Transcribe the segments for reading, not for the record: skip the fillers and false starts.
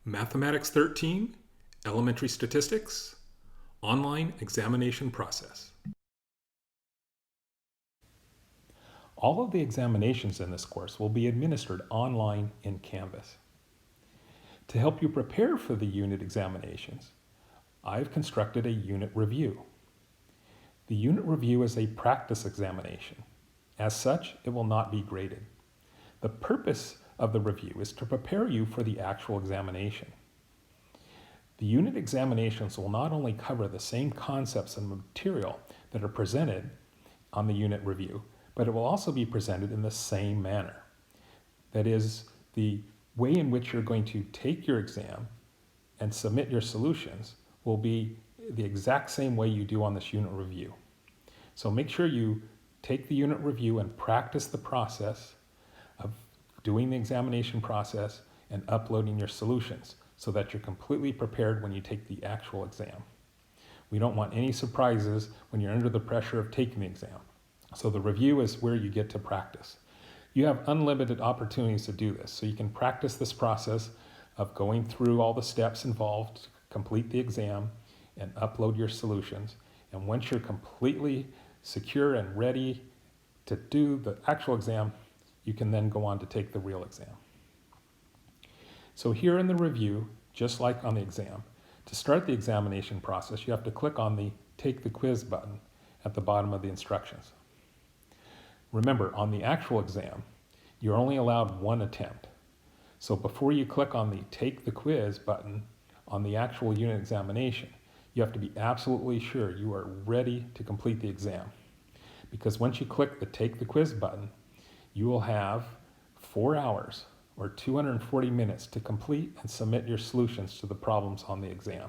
Mathematics 13, Elementary Statistics, Online Examination Process. All of the examinations in this course will be administered online in Canvas. To help you prepare for the unit examinations, I've constructed a unit review. The unit review is a practice examination. As such, it will not be graded. The purpose of the review is to prepare you for the actual examination. The unit examinations will not only cover the same concepts and material that are presented on the unit review, but it will also be presented in the same manner. That is, the way in which you're going to take your exam and submit your solutions will be the exact same way you do on this unit review. So make sure you take the unit review and practice the process of doing the examination process and uploading your solutions so that you're completely prepared when you take the actual exam. We don't want any surprises when you're under the pressure of taking the exam. So the review is where you get to practice. You have unlimited opportunities to do this, so you can practice this process of going through all the steps involved to complete the exam and upload your solutions. And once you're completely secure and ready to do the actual exam, you can then go on to take the real exam. So here in the review, just like on the exam, to start the examination process, you have to click on the Take the Quiz button at the bottom of the instructions. Remember, on the actual exam, you're only allowed one attempt. So before you click on the Take the Quiz button on the actual unit examination, you have to be absolutely sure you are ready to complete the exam. Because once you click the Take the Quiz button, you will have 4 hours or 240 minutes to complete and submit your solutions to the problems on the exam.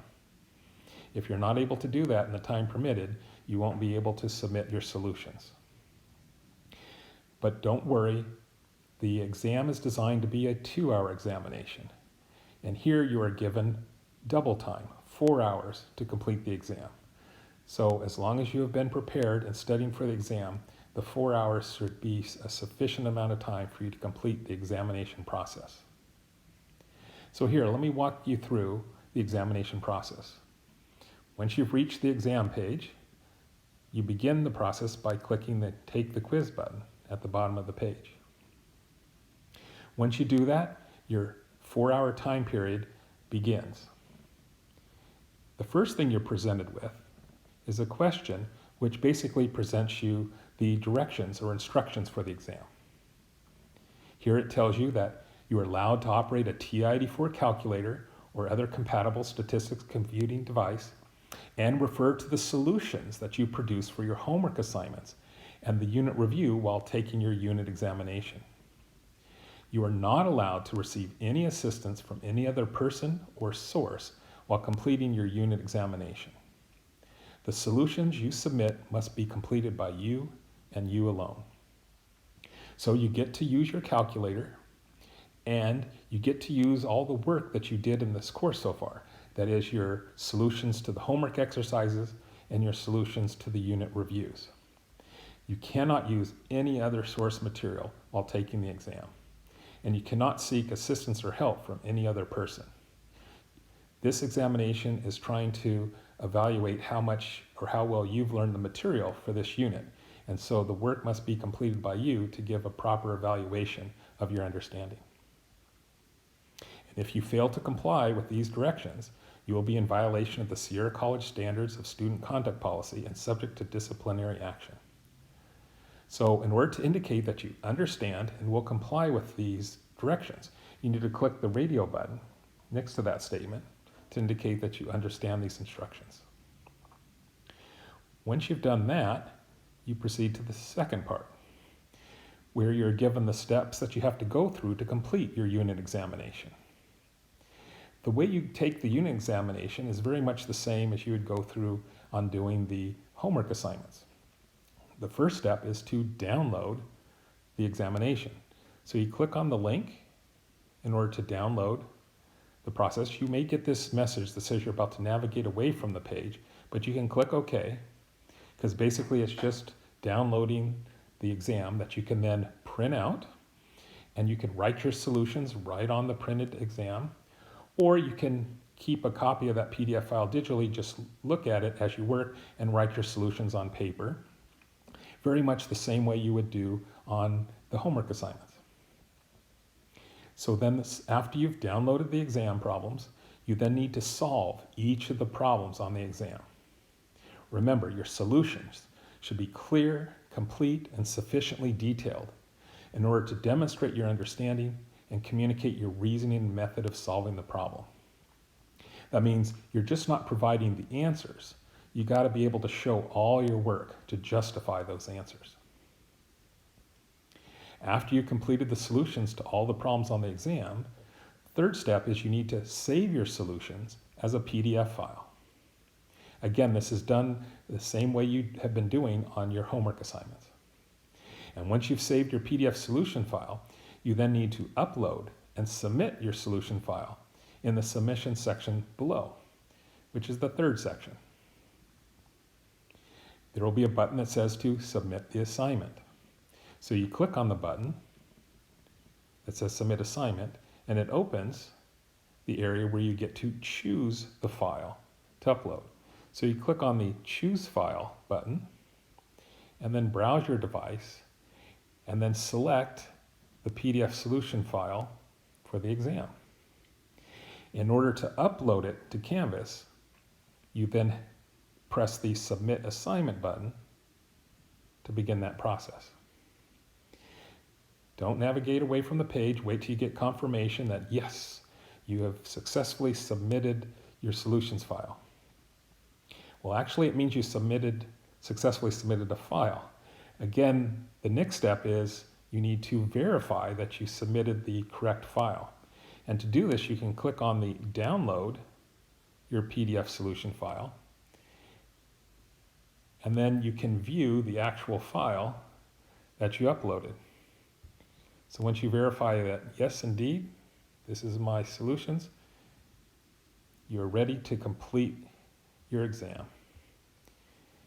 If you're not able to do that in the time permitted, you won't be able to submit your solutions. But don't worry, the exam is designed to be a 2-hour examination. And here you are given double time, 4 hours to complete the exam. So as long as you have been prepared and studying for the exam, the 4 hours should be a sufficient amount of time for you to complete the examination process. So here, let me walk you through the examination process. Once you've reached the exam page, you begin the process by clicking the Take the Quiz button at the bottom of the page. Once you do that, your 4-hour time period begins. The first thing you're presented with is a question which basically presents you the directions or instructions for the exam. Here it tells you that you are allowed to operate a TI-84 calculator or other compatible statistics computing device and refer to the solutions that you produce for your homework assignments and the unit review while taking your unit examination. You are not allowed to receive any assistance from any other person or source while completing your unit examination. The solutions you submit must be completed by you and you alone. So you get to use your calculator and you get to use all the work that you did in this course so far. That is your solutions to the homework exercises and your solutions to the unit reviews. You cannot use any other source material while taking the exam, and you cannot seek assistance or help from any other person. This examination is trying to evaluate how much or how well you've learned the material for this unit, and so the work must be completed by you to give a proper evaluation of your understanding. And if you fail to comply with these directions, you will be in violation of the Sierra College Standards of Student Conduct Policy and subject to disciplinary action. So in order to indicate that you understand and will comply with these directions, you need to click the radio button next to that statement to indicate that you understand these instructions. Once you've done that, you proceed to the second part, where you're given the steps that you have to go through to complete your unit examination. The way you take the unit examination is very much the same as you would go through on doing the homework assignments. The first step is to download the examination. So you click on the link in order to download the process. You may get this message that says you're about to navigate away from the page, but you can click OK, because basically it's just downloading the exam that you can then print out, and you can write your solutions right on the printed exam, or you can keep a copy of that PDF file digitally, just look at it as you work and write your solutions on paper, very much the same way you would do on the homework assignments. So then after you've downloaded the exam problems, you then need to solve each of the problems on the exam. Remember, your solutions should be clear, complete, and sufficiently detailed in order to demonstrate your understanding and communicate your reasoning and method of solving the problem. That means you're just not providing the answers. You got to be able to show all your work to justify those answers. After you've completed the solutions to all the problems on the exam, third step is you need to save your solutions as a PDF file. Again, this is done the same way you have been doing on your homework assignments. And once you've saved your PDF solution file, you then need to upload and submit your solution file in the submission section below, which is the third section. There will be a button that says to submit the assignment. So you click on the button that says submit assignment, and it opens the area where you get to choose the file to upload. So you click on the choose file button and then browse your device and then select the PDF solution file for the exam. In order to upload it to Canvas, you then press the Submit Assignment button to begin that process. Don't navigate away from the page. Wait till you get confirmation that yes, you have successfully submitted your solutions file. Well, actually, it means you successfully submitted a file. Again, the next step is you need to verify that you submitted the correct file. And to do this, you can click on the Download your PDF solution file, and then you can view the actual file that you uploaded. So once you verify that, yes, indeed, this is my solutions, you're ready to complete your exam.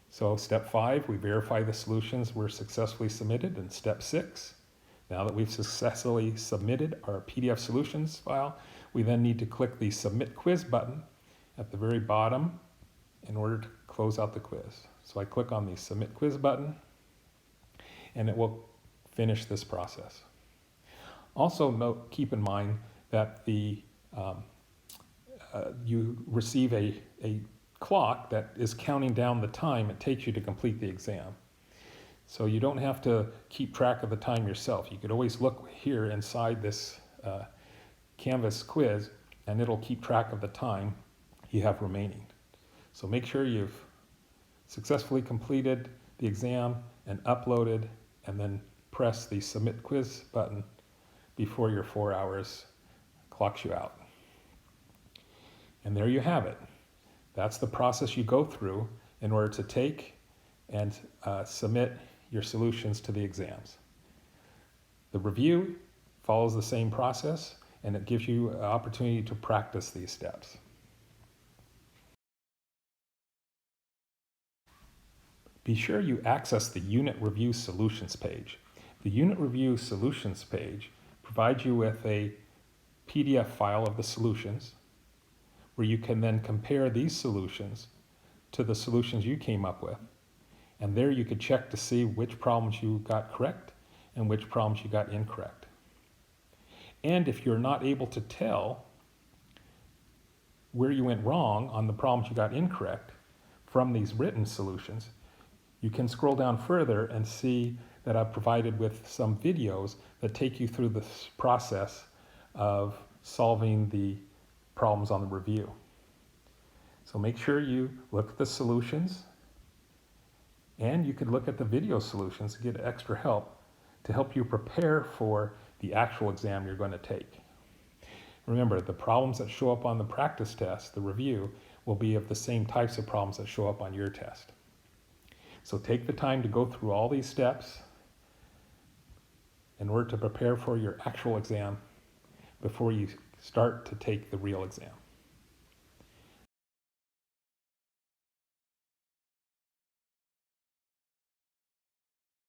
So step 5, we verify the solutions were successfully submitted. And step 6, now that we've successfully submitted our PDF solutions file, we then need to click the Submit Quiz button at the very bottom in order to close out the quiz. So I click on the Submit Quiz button, and it will finish this process. Also keep in mind that you receive a clock that is counting down the time it takes you to complete the exam. So you don't have to keep track of the time yourself. You could always look here inside this Canvas quiz, and it'll keep track of the time you have remaining. So make sure you've successfully completed the exam and uploaded, and then press the Submit Quiz button before your 4 hours clocks you out. And there you have it. That's the process you go through in order to take and submit your solutions to the exams. The review follows the same process, and it gives you an opportunity to practice these steps. Be sure you access the Unit Review Solutions page. The Unit Review Solutions page provides you with a PDF file of the solutions, where you can then compare these solutions to the solutions you came up with. And there you could check to see which problems you got correct and which problems you got incorrect. And if you're not able to tell where you went wrong on the problems you got incorrect from these written solutions, you can scroll down further and see that I've provided with some videos that take you through this process of solving the problems on the review. So make sure you look at the solutions, and you could look at the video solutions to get extra help to help you prepare for the actual exam you're going to take. Remember, the problems that show up on the practice test, the review, will be of the same types of problems that show up on your test. So take the time to go through all these steps in order to prepare for your actual exam before you start to take the real exam.